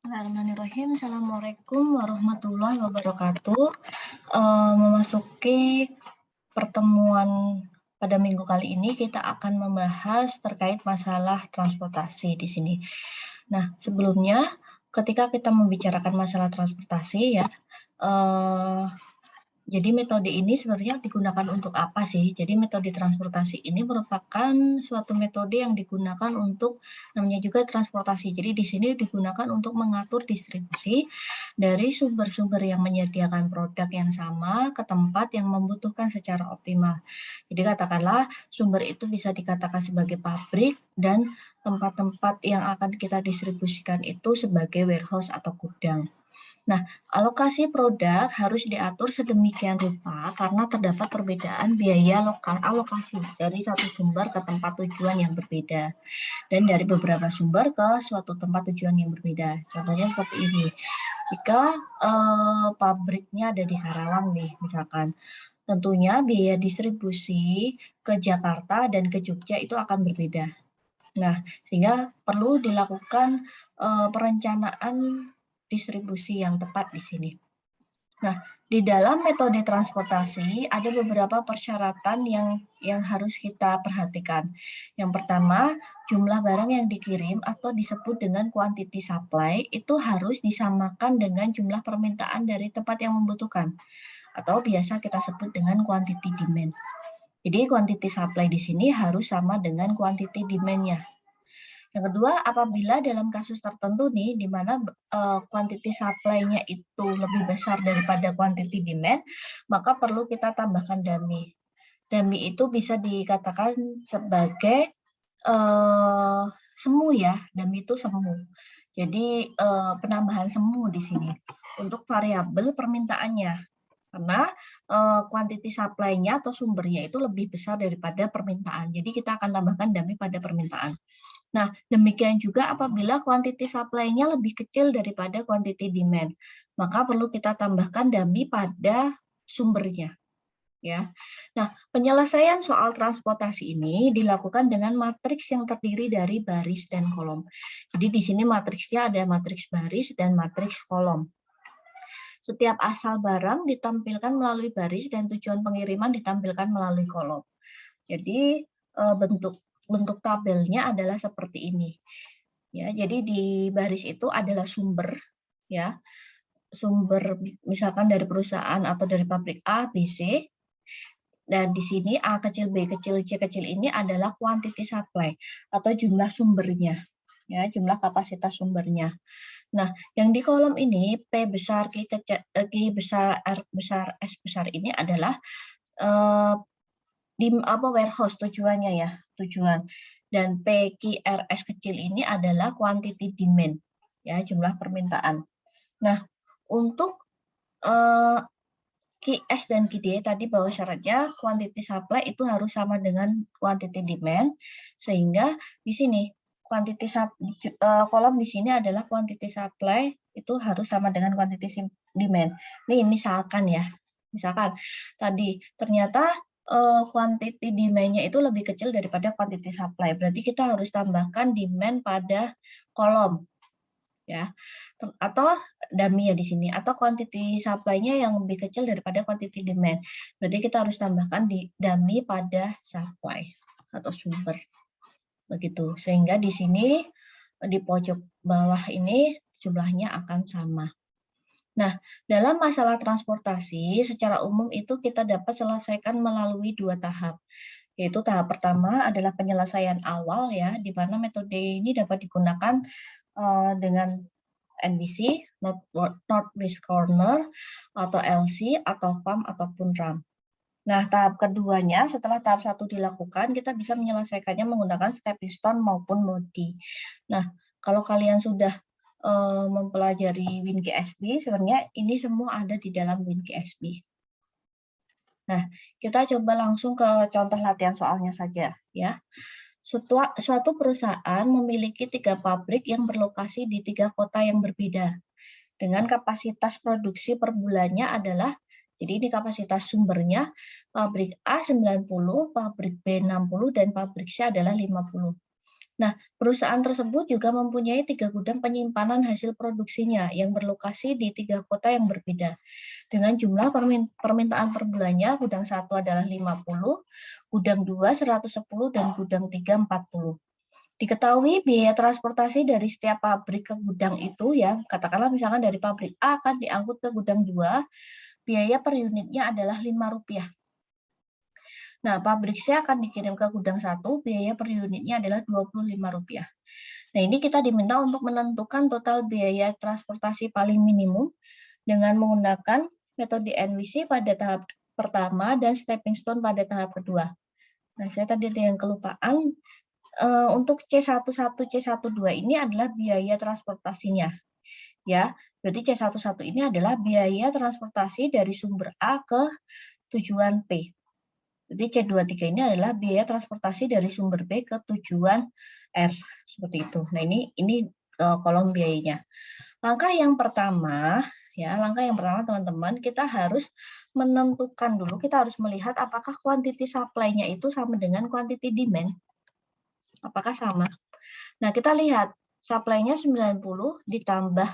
Bismillahirrahmanirrahim. Assalamualaikum warahmatullahi wabarakatuh. Memasuki pertemuan pada minggu kali ini, kita akan membahas terkait masalah transportasi di sini. Nah, sebelumnya, ketika kita membicarakan masalah transportasi, ya, eh, jadi metode ini sebenarnya digunakan untuk apa sih? Jadi metode transportasi ini merupakan suatu metode yang digunakan untuk namanya juga transportasi. Jadi di sini digunakan untuk mengatur distribusi dari sumber-sumber yang menyediakan produk yang sama ke tempat yang membutuhkan secara optimal. Jadi katakanlah sumber itu bisa dikatakan sebagai pabrik dan tempat-tempat yang akan kita distribusikan itu sebagai warehouse atau gudang. Nah, alokasi produk harus diatur sedemikian rupa karena terdapat perbedaan biaya lokal alokasi dari satu sumber ke tempat tujuan yang berbeda dan dari beberapa sumber ke suatu tempat tujuan yang berbeda. Contohnya seperti ini. Jika pabriknya ada di Karawang nih, misalkan, tentunya biaya distribusi ke Jakarta dan ke Jogja itu akan berbeda. Nah, sehingga perlu dilakukan perencanaan distribusi yang tepat di sini. Nah, di dalam metode transportasi ada beberapa persyaratan yang harus kita perhatikan. Yang pertama, jumlah barang yang dikirim atau disebut dengan quantity supply itu harus disamakan dengan jumlah permintaan dari tempat yang membutuhkan atau biasa kita sebut dengan quantity demand. Jadi quantity supply di sini harus sama dengan quantity demand-nya. Yang kedua, apabila dalam kasus tertentu nih, di mana quantity supply-nya itu lebih besar daripada quantity demand, maka perlu kita tambahkan dummy. Dummy itu bisa dikatakan sebagai semu ya, dummy itu semu. Jadi penambahan semu di sini untuk variabel permintaannya. Karena quantity supply-nya atau sumbernya itu lebih besar daripada permintaan. Jadi kita akan tambahkan dummy pada permintaan. Nah, demikian juga apabila quantity supply-nya lebih kecil daripada quantity demand, maka perlu kita tambahkan dummy pada sumbernya. Ya. Nah, penyelesaian soal transportasi ini dilakukan dengan matriks yang terdiri dari baris dan kolom. Jadi di sini matriksnya ada matriks baris dan matriks kolom. Setiap asal barang ditampilkan melalui baris dan tujuan pengiriman ditampilkan melalui kolom. Jadi bentuk tabelnya adalah seperti ini. Ya, jadi di baris itu adalah sumber, ya, sumber misalkan dari perusahaan atau dari pabrik A, B, C, dan di sini A kecil, B kecil, C kecil ini adalah quantity supply atau jumlah sumbernya, ya, jumlah kapasitas sumbernya. Nah, yang di kolom ini P besar, Q besar, R besar, S besar ini adalah di warehouse tujuannya ya, tujuan. Dan PQRS kecil ini adalah quantity demand, ya, jumlah permintaan. Nah, untuk QS dan QD tadi bahwa syaratnya quantity supply itu harus sama dengan quantity demand, sehingga di sini kolom di sini adalah quantity supply itu harus sama dengan quantity demand. Nih misalkan ya, misalkan tadi ternyata quantity demand-nya itu lebih kecil daripada quantity supply. Berarti kita harus tambahkan demand pada kolom, ya. Atau dummy ya di sini, atau quantity supply-nya yang lebih kecil daripada quantity demand. Berarti kita harus tambahkan di dummy pada supply atau sumber. Begitu. Sehingga di sini di pojok bawah ini jumlahnya akan sama. Nah, dalam masalah transportasi, secara umum itu kita dapat selesaikan melalui dua tahap. Yaitu tahap pertama adalah penyelesaian awal ya, di mana metode ini dapat digunakan dengan NBC, Northwest Corner, atau LC, atau FAM, ataupun RAM. Nah, tahap keduanya, setelah tahap satu dilakukan, kita bisa menyelesaikannya menggunakan stepping stone maupun MODI. Nah, kalau kalian sudah mempelajari WinGSB, sebenarnya ini semua ada di dalam WinGSB. Nah, kita coba langsung ke contoh latihan soalnya saja, ya. Suatu perusahaan memiliki 3 pabrik yang berlokasi di 3 kota yang berbeda. Dengan kapasitas produksi per bulannya adalah, jadi ini kapasitas sumbernya, pabrik A 90, pabrik B 60, dan pabrik C adalah 50. Nah, perusahaan tersebut juga mempunyai 3 gudang penyimpanan hasil produksinya yang berlokasi di 3 kota yang berbeda. Dengan jumlah permintaan per bulannya, gudang 1 adalah 50, gudang 2 110, dan gudang 3 40. Diketahui biaya transportasi dari setiap pabrik ke gudang itu ya, katakanlah misalkan dari pabrik A akan diangkut ke gudang 2, biaya per unitnya adalah Rp5. Nah, pabrik C akan dikirim ke gudang 1, biaya per unitnya adalah Rp25. Nah, ini kita diminta untuk menentukan total biaya transportasi paling minimum dengan menggunakan metode NWC pada tahap pertama dan stepping stone pada tahap kedua. Nah, saya tadi ada yang kelupaan. Untuk C11, C12 ini adalah biaya transportasinya. Ya, berarti C11 ini adalah biaya transportasi dari sumber A ke tujuan P. Jadi C23 ini adalah biaya transportasi dari sumber B ke tujuan R, seperti itu. Nah, ini kolom biayanya. Langkah yang pertama, teman-teman, kita harus menentukan dulu, kita harus melihat apakah quantity supply-nya itu sama dengan quantity demand. Apakah sama? Nah, kita lihat supply-nya 90 ditambah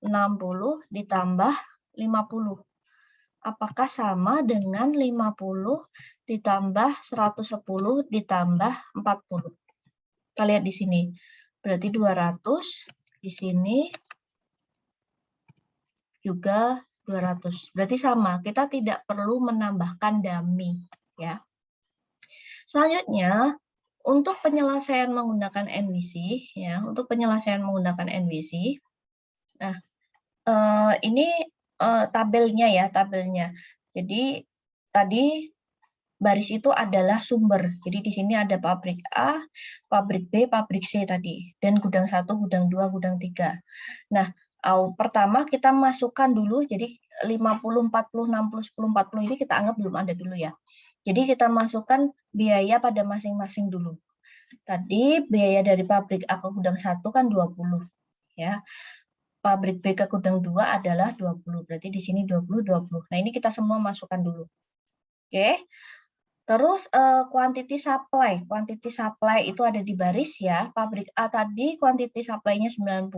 60 ditambah 50. Apakah sama dengan 50 ditambah 110 ditambah 40? Kita lihat di sini. Berarti 200, di sini juga 200. Berarti sama, kita tidak perlu menambahkan dummy, ya. Selanjutnya, untuk penyelesaian menggunakan NWC, ya, nah, ini tabelnya ya, tabelnya. Jadi tadi baris itu adalah sumber. Jadi di sini ada pabrik A, pabrik B, pabrik C tadi, dan gudang 1, gudang 2, gudang 3. Nah, pertama kita masukkan dulu, jadi 50, 40, 60, 10, 40 ini kita anggap belum ada dulu ya. Jadi kita masukkan biaya pada masing-masing dulu. Tadi biaya dari pabrik A ke gudang 1 kan 20 ya. Pabrik B ke gudang 2 adalah 20. Berarti di sini 20, 20. Nah, ini kita semua masukkan dulu. Oke. Terus quantity supply. Quantity supply itu ada di baris ya. Pabrik A tadi quantity supply-nya 90,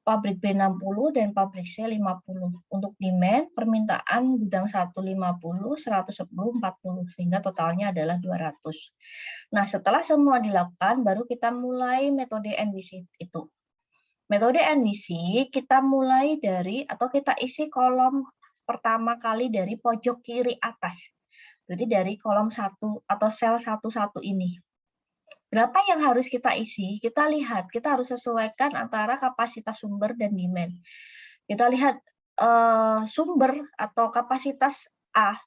pabrik B 60, dan pabrik C 50. Untuk demand, permintaan gudang 1 50, 110, 40. Sehingga totalnya adalah 200. Nah, setelah semua dilakukan, baru kita mulai metode NWC itu. Metode NWC kita mulai dari, atau kita isi kolom pertama kali dari pojok kiri atas. Berarti dari kolom 1 atau sel 11 ini. Berapa yang harus kita isi? Kita lihat, kita harus sesuaikan antara kapasitas sumber dan demand. Kita lihat sumber atau kapasitas A.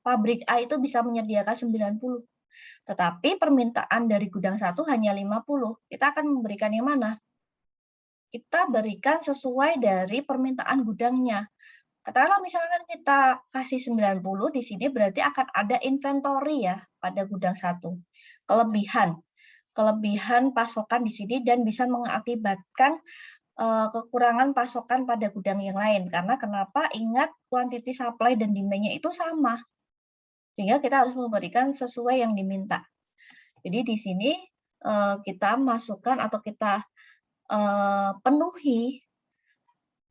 Pabrik A itu bisa menyediakan 90. Tetapi permintaan dari gudang 1 hanya 50. Kita akan memberikan yang mana? Kita berikan sesuai dari permintaan gudangnya. Katakanlah misalkan kita kasih 90, di sini berarti akan ada inventory ya pada gudang 1. Kelebihan pasokan di sini dan bisa mengakibatkan kekurangan pasokan pada gudang yang lain. Karena kenapa? Ingat quantity supply dan demand-nya itu sama. Sehingga kita harus memberikan sesuai yang diminta. Jadi di sini kita masukkan atau kita penuhi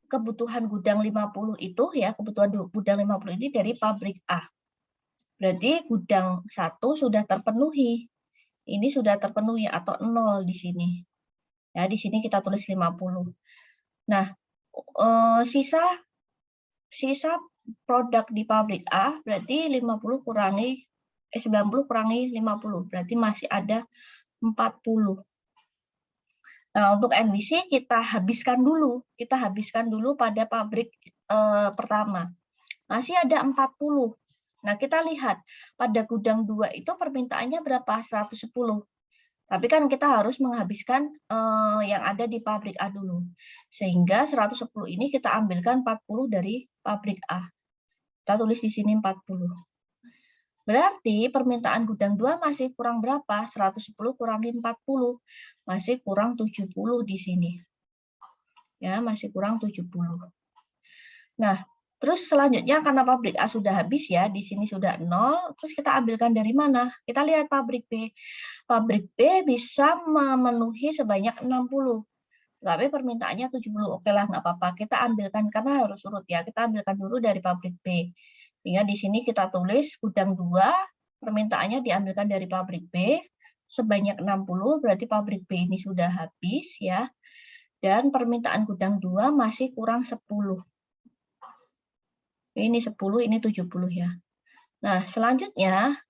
kebutuhan gudang 50 itu ya, kebutuhan gudang 50 ini dari pabrik A. Berarti gudang 1 sudah terpenuhi. Ini sudah terpenuhi atau 0 di sini. Ya, di sini kita tulis 50. Nah, sisa produk di pabrik A berarti 90 kurangi 90 kurangi 50, berarti masih ada 40. Nah, untuk NWC kita habiskan dulu pada pabrik pertama. Masih ada 40. Nah, kita lihat pada gudang 2 itu permintaannya berapa? 110. Tapi kan kita harus menghabiskan yang ada di pabrik A dulu. Sehingga 110 ini kita ambilkan 40 dari pabrik A. Kita tulis di sini 40. Berarti permintaan gudang 2 masih kurang berapa? 110 kurangi 40. Masih kurang 70 di sini. Ya, masih kurang 70. Nah, Terus selanjutnya karena pabrik A sudah habis ya, di sini sudah 0, terus kita ambilkan dari mana? Kita lihat pabrik B. Pabrik B bisa memenuhi sebanyak 60. Tapi permintaannya 70. Oke lah, nggak apa-apa. Kita ambilkan, karena harus urut ya. Kita ambilkan dulu dari pabrik B. Sehingga di sini kita tulis gudang 2, permintaannya diambilkan dari pabrik B, sebanyak 60, berarti pabrik B ini sudah habis ya. Dan permintaan gudang 2 masih kurang 10. Ini 10, ini 70 ya. Nah, selanjutnya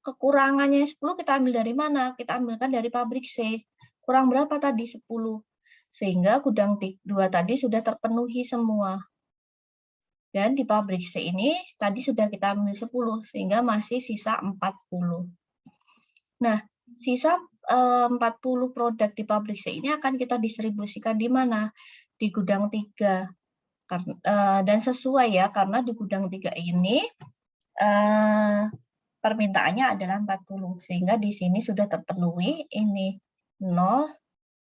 kekurangannya 10 kita ambil dari mana? Kita ambilkan dari pabrik C. Kurang berapa tadi? 10. Sehingga gudang 2 tadi sudah terpenuhi semua. Dan di pabrik C ini tadi sudah kita ambil 10, sehingga masih sisa 40. Nah, sisa 40 produk di pabrik C ini akan kita distribusikan di mana? Di gudang 3. Dan sesuai ya, karena di gudang 3 ini permintaannya adalah 40, sehingga di sini sudah terpenuhi, ini 0,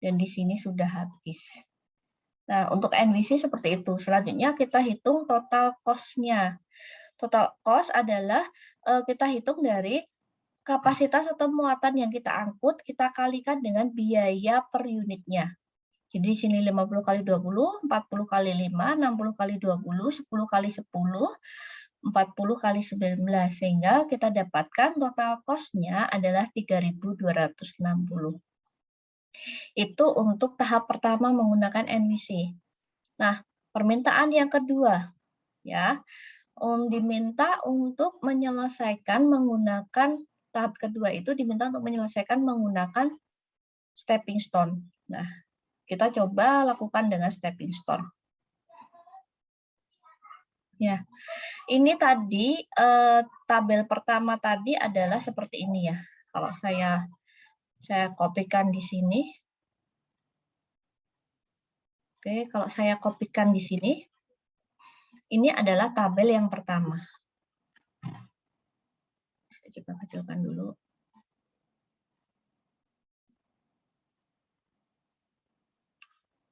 dan di sini sudah habis. Nah, untuk NWC seperti itu. Selanjutnya kita hitung total cost-nya. Total cost adalah kita hitung dari kapasitas atau muatan yang kita angkut, kita kalikan dengan biaya per unitnya. Jadi di sini 50 kali 20, 40 kali 5, 60 kali 20, 10 kali 10, 40 kali 19. Sehingga kita dapatkan total cost-nya adalah 3.260. Itu untuk tahap pertama menggunakan NWC. Nah, permintaan yang kedua, ya, diminta untuk menyelesaikan menggunakan tahap kedua itu diminta untuk menyelesaikan menggunakan stepping stone. Nah, kita coba lakukan dengan stepping stone. Ya, ini tadi tabel pertama tadi adalah seperti ini ya. Kalau saya kopikan di sini. Oke, kalau saya kopikan di sini, ini adalah tabel yang pertama. Saya coba kecilkan dulu.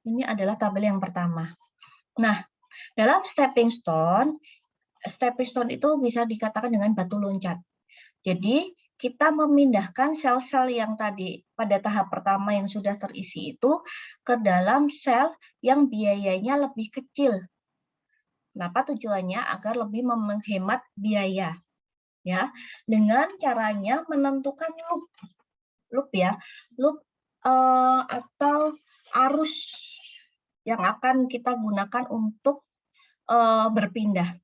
Ini adalah tabel yang pertama. Nah, dalam stepping stone itu bisa dikatakan dengan batu loncat. Jadi, kita memindahkan sel-sel yang tadi pada tahap pertama yang sudah terisi itu ke dalam sel yang biayanya lebih kecil. Kenapa? Tujuannya agar lebih menghemat biaya. Ya, dengan caranya menentukan loop ya, loop atau arus yang akan kita gunakan untuk berpindah.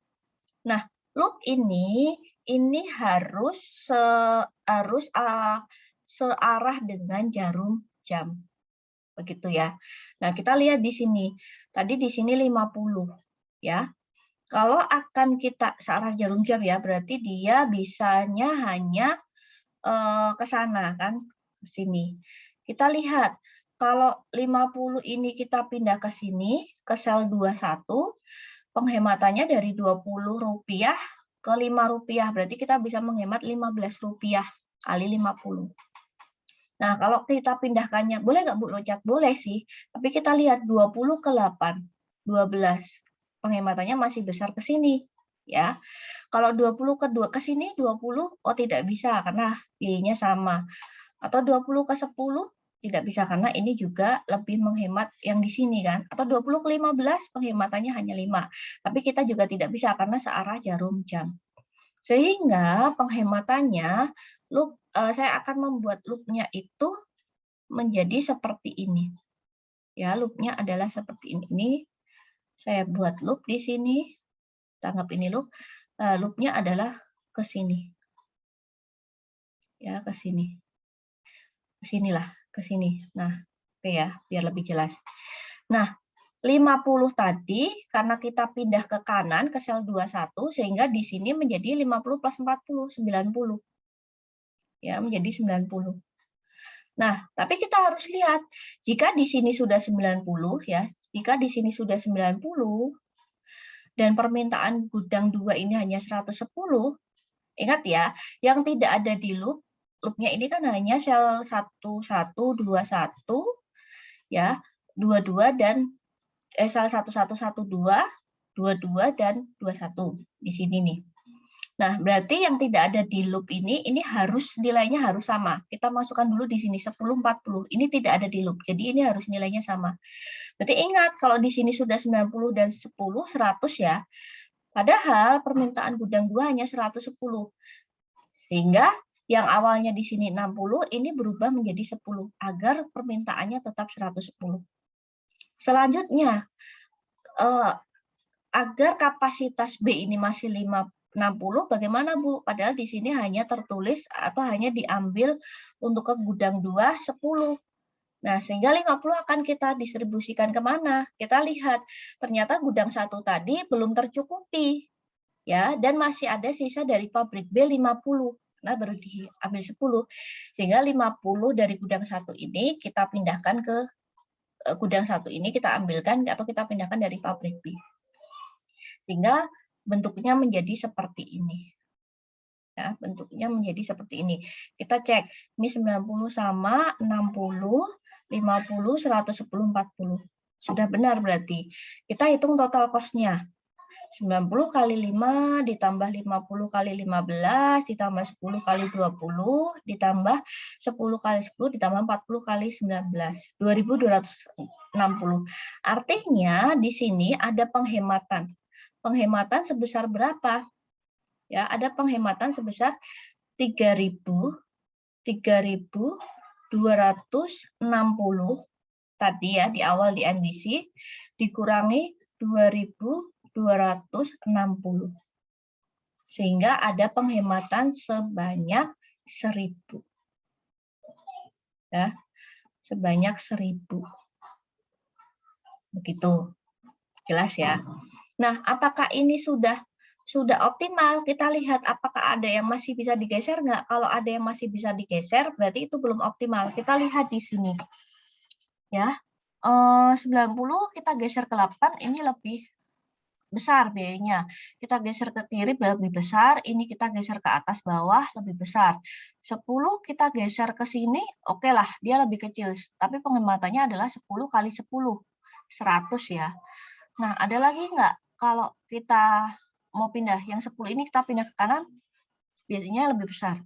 Nah, loop ini harus searah dengan jarum jam. Begitu ya. Nah, kita lihat di sini. Tadi di sini 50 ya. Kalau akan kita searah jarum jam ya, berarti dia bisanya hanya ke sana kan, ke sini. Kita lihat kalau 50 ini kita pindah ke sini, ke sel 21, penghematannya dari Rp20 ke Rp5, berarti kita bisa menghemat Rp15 kali 50. Nah, kalau kita pindahkannya, boleh nggak Bu loncat? Boleh sih, tapi kita lihat 20 ke 8, 12. Penghematannya masih besar ke sini. Ya, kalau 20 ke sini 20, oh tidak bisa karena biayanya sama. Atau 20 ke 10 tidak bisa karena ini juga lebih menghemat yang di sini kan. Atau 20 ke 15 penghematannya hanya 5. Tapi kita juga tidak bisa karena searah jarum jam. Sehingga penghematannya saya akan membuat loop-nya itu menjadi seperti ini. Ya, loop-nya adalah seperti ini. Saya buat loop di sini. Anggap ini loop. Loop-nya adalah ke sini. Ya, ke sini. Ke sinilah, ke sini. Nah, oke ya, biar lebih jelas. Nah, 50 tadi karena kita pindah ke kanan ke sel 21 sehingga di sini menjadi 50 plus 40, 90. Ya, menjadi 90. Nah, tapi kita harus lihat jika di sini sudah 90 ya, jika di sini sudah 90 dan permintaan gudang 2 ini hanya 110, ingat ya, yang tidak ada di loop-nya ini kan hanya sel 1121 ya, 22 dan sel 1112 22 dan 21 di sini nih. Nah, berarti yang tidak ada di loop ini harus nilainya harus sama. Kita masukkan dulu di sini 10, 40. Ini tidak ada di loop. Jadi ini harus nilainya sama. Berarti ingat kalau di sini sudah 90 dan 10, 100 ya. Padahal permintaan gudang 2 hanya 110. Sehingga yang awalnya di sini 60 ini berubah menjadi 10 agar permintaannya tetap 110. Selanjutnya, agar kapasitas B ini masih 60, bagaimana Bu? Padahal di sini hanya tertulis atau hanya diambil untuk ke gudang 2, 10. Nah, sehingga 50 akan kita distribusikan kemana? Kita lihat, ternyata gudang 1 tadi belum tercukupi, ya, dan masih ada sisa dari pabrik B 50. Nah, baru diambil 10. Sehingga 50 dari gudang 1 ini kita pindahkan ke gudang 1 ini, kita ambilkan atau kita pindahkan dari pabrik B. Sehingga bentuknya menjadi seperti ini. Ya, bentuknya menjadi seperti ini. Kita cek, ini 90 sama 60, 50, 110, 40. Sudah benar berarti. Kita hitung total cost-nya. 90 kali 5 ditambah 50 kali 15 ditambah 10 kali 20 ditambah 10 kali 10 ditambah 40 kali 19. 2260. Artinya di sini ada penghematan. Penghematan sebesar berapa? Ya, ada penghematan sebesar 3.260 tadi ya di awal di NDC dikurangi 2.260. Sehingga ada penghematan sebanyak 1.000. Ya, sebanyak 1.000. Begitu. Jelas ya. Nah, apakah ini sudah optimal? Kita lihat apakah ada yang masih bisa digeser nggak? Kalau ada yang masih bisa digeser, berarti itu belum optimal. Kita lihat di sini. Ya, 90 kita geser ke 8, ini lebih besar biayanya. Kita geser ke kiri lebih besar, ini kita geser ke atas bawah lebih besar. 10 kita geser ke sini, oke lah, dia lebih kecil. Tapi penghematannya adalah 10 kali 10, 100 ya. Nah, ada lagi nggak? Kalau kita mau pindah yang 10 ini kita pindah ke kanan, biasanya lebih besar.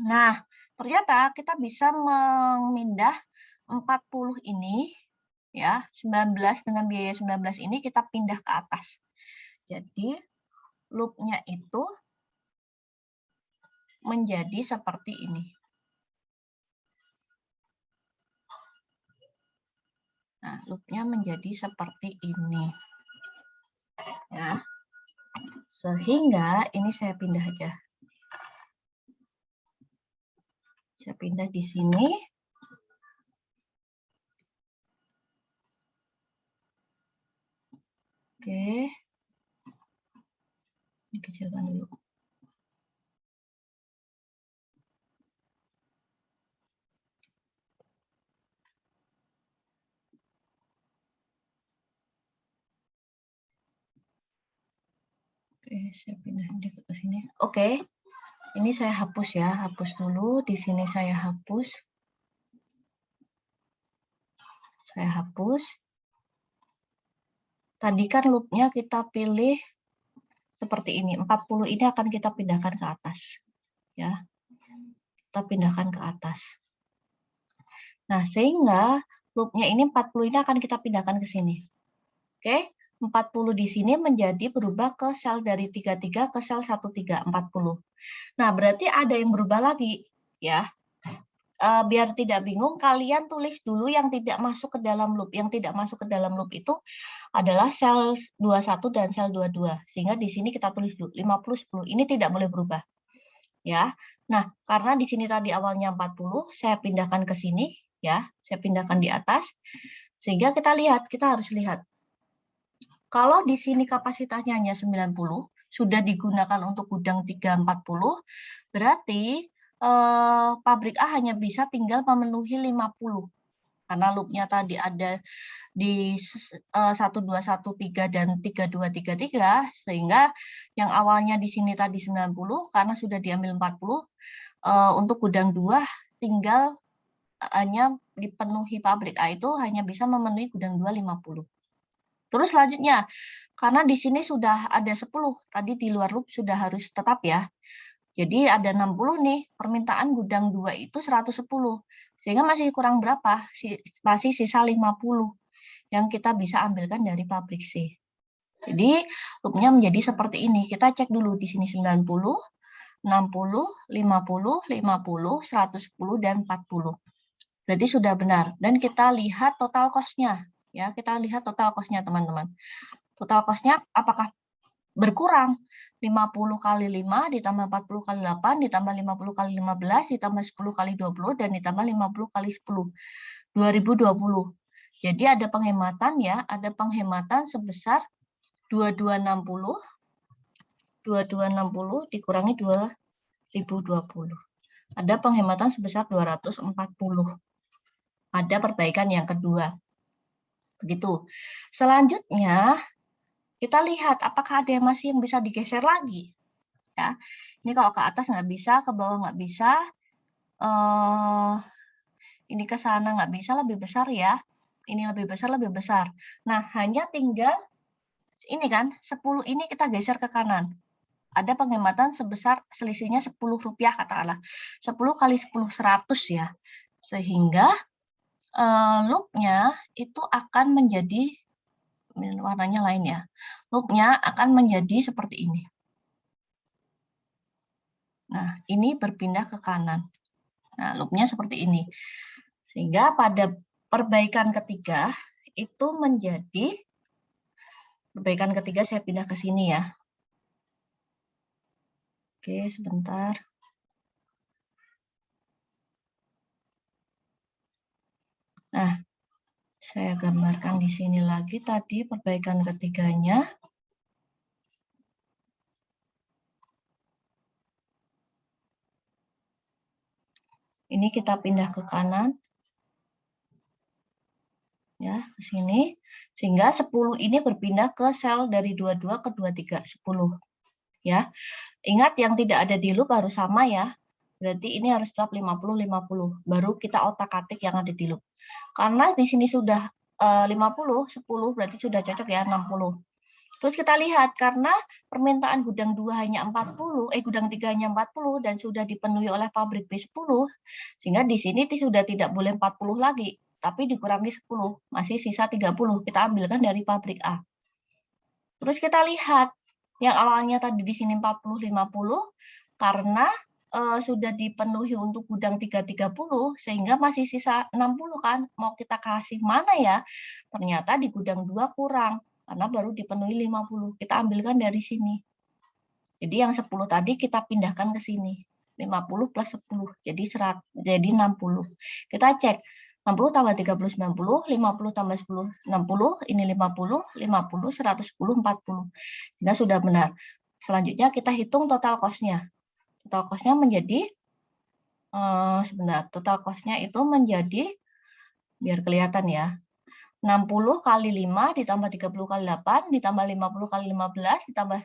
Nah, ternyata kita bisa memindah 40 ini, ya, 19 dengan biaya 19 ini kita pindah ke atas. Jadi, loop-nya itu menjadi seperti ini. Nah, loop-nya menjadi seperti ini. Ya. Sehingga ini saya pindah aja. Saya pindah di sini. Oke. Dikecilkan dulu. Oke, saya pindah ke sini. Oke. Ini saya hapus ya, hapus dulu. Di sini saya hapus. Saya hapus. Tadi kan loop-nya kita pilih seperti ini. 40 ini akan kita pindahkan ke atas. Ya. Kita pindahkan ke atas. Nah, sehingga loop-nya ini 40 ini akan kita pindahkan ke sini. Oke, 40 di sini menjadi berubah ke sel dari 33 ke sel 13, 40. Nah, berarti ada yang berubah lagi. Ya. Biar tidak bingung, kalian tulis dulu yang tidak masuk ke dalam loop. Yang tidak masuk ke dalam loop itu adalah sel 21 dan sel 22. Sehingga di sini kita tulis dulu 50, 10. Ini tidak boleh berubah. Ya. Nah, karena di sini tadi awalnya 40, saya pindahkan ke sini. Ya, saya pindahkan di atas. Sehingga kita harus lihat. Kalau di sini kapasitasnya hanya 90, sudah digunakan untuk gudang 340, berarti pabrik A hanya bisa tinggal memenuhi 50. Karena loop-nya tadi ada di 1213 dan 3233, sehingga yang awalnya di sini tadi 90, karena sudah diambil 40, untuk gudang 2 tinggal hanya dipenuhi pabrik A itu hanya bisa memenuhi gudang 2 50. Terus selanjutnya, Karena di sini sudah ada 10, tadi di luar loop sudah harus tetap ya. Jadi ada 60 nih, permintaan gudang 2 itu 110. Sehingga masih kurang berapa? Masih sisa 50 yang kita bisa ambilkan dari pabrik C. Jadi loopnya menjadi seperti ini. Kita cek dulu di sini 90, 60, 50, 50, 110, dan 40. Berarti sudah benar. Dan kita lihat total cost-nya. Ya, kita lihat total cost-nya teman-teman. Total cost-nya apakah berkurang? 50 kali 5 ditambah 40 kali 8 ditambah 50 kali 15 ditambah 10 kali 20 dan ditambah 50 kali 10. 2020. Jadi ada penghematan ya, ada penghematan sebesar 2260 dikurangi 2020. Ada penghematan sebesar 240. Ada perbaikan yang kedua. Begitu. Selanjutnya kita lihat apakah ada yang masih yang bisa digeser lagi. Ya, ini kalau ke atas nggak bisa, ke bawah nggak bisa, ini ke sana nggak bisa, lebih besar ya. Ini lebih besar, lebih besar. Nah, hanya tinggal ini kan, 10 ini kita geser ke kanan. Ada penghematan sebesar selisihnya Rp10 katakanlah. 10 kali 10, 100 ya. Sehingga loopnya itu akan menjadi, warnanya lain ya. Loopnya akan menjadi seperti ini. Nah, ini berpindah ke kanan. Nah, loopnya seperti ini. Sehingga pada perbaikan ketiga, itu menjadi, perbaikan ketiga saya pindah ke sini ya. Oke, sebentar. Nah, saya gambarkan di sini lagi tadi perbaikan ketiganya. Ini kita pindah ke kanan. Ya, ke sini. Sehingga 10 ini berpindah ke sel dari 22 ke 23, 10. Ya. Ingat yang tidak ada di loop harus sama ya. Berarti ini harus tetap 50, 50. Baru kita otak-atik yang ada di loop. Karena di sini sudah 50, 10 berarti sudah cocok ya 60. Terus kita lihat karena permintaan gudang 2 hanya 40, gudang 3 hanya 40 dan sudah dipenuhi oleh pabrik B10, sehingga di sini sudah tidak boleh 40 lagi, tapi dikurangi 10, masih sisa 30. Kita ambilkan dari pabrik A. Terus kita lihat yang awalnya tadi di sini 40, 50 karena sudah dipenuhi untuk gudang 330 sehingga masih sisa 60 kan. Mau kita kasih mana ya? Ternyata di gudang 2 kurang karena baru dipenuhi 50. Kita ambilkan dari sini. Jadi yang 10 tadi kita pindahkan ke sini. 50 plus 10 jadi 60. Kita cek 60 tambah 30, 90, 50 tambah 10, 60, ini 50, 50, 110, 40. Sehingga sudah benar. Selanjutnya kita hitung total cost-nya. Total cost-nya menjadi, sebentar, total cost-nya itu menjadi, biar kelihatan ya, 60 kali 5 ditambah 30 kali 8 ditambah 50 kali 15 ditambah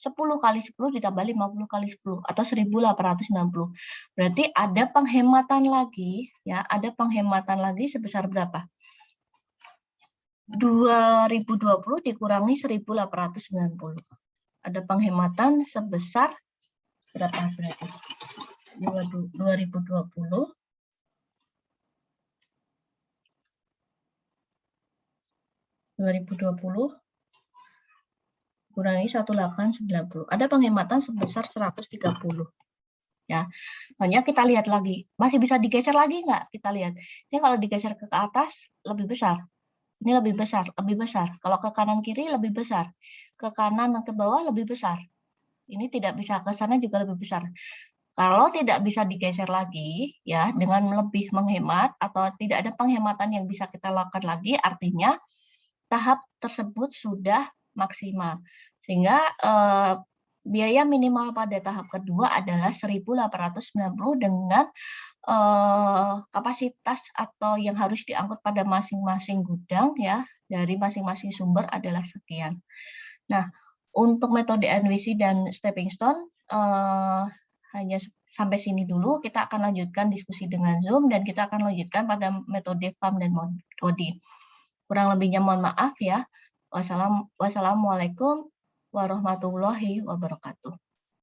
10 kali 10 ditambah 50 kali 10 atau 1890. Berarti ada penghematan lagi ya, ada penghematan lagi sebesar berapa? 2020 dikurangi 1890. Ada penghematan sebesar berapa berarti? 2020 kurangi 1890. Ada penghematan sebesar 130. Ya, soalnya kita lihat lagi, masih bisa digeser lagi nggak? Kita lihat. Ini kalau digeser ke atas lebih besar. Ini lebih besar, lebih besar. Kalau ke kanan kiri lebih besar. Ke kanan dan ke bawah lebih besar. Ini tidak bisa ke sana juga lebih besar. Kalau tidak bisa digeser lagi, ya dengan lebih menghemat atau tidak ada penghematan yang bisa kita lakukan lagi, artinya tahap tersebut sudah maksimal. Sehingga biaya minimal pada tahap kedua adalah 1.890 dengan kapasitas atau yang harus diangkut pada masing-masing gudang ya dari masing-masing sumber adalah sekian. Nah, untuk metode NWC dan stepping stone hanya sampai sini dulu. Kita akan lanjutkan diskusi dengan Zoom dan kita akan lanjutkan pada metode FAM dan MODI. Kurang lebihnya mohon maaf ya. Wassalamualaikum warahmatullahi wabarakatuh.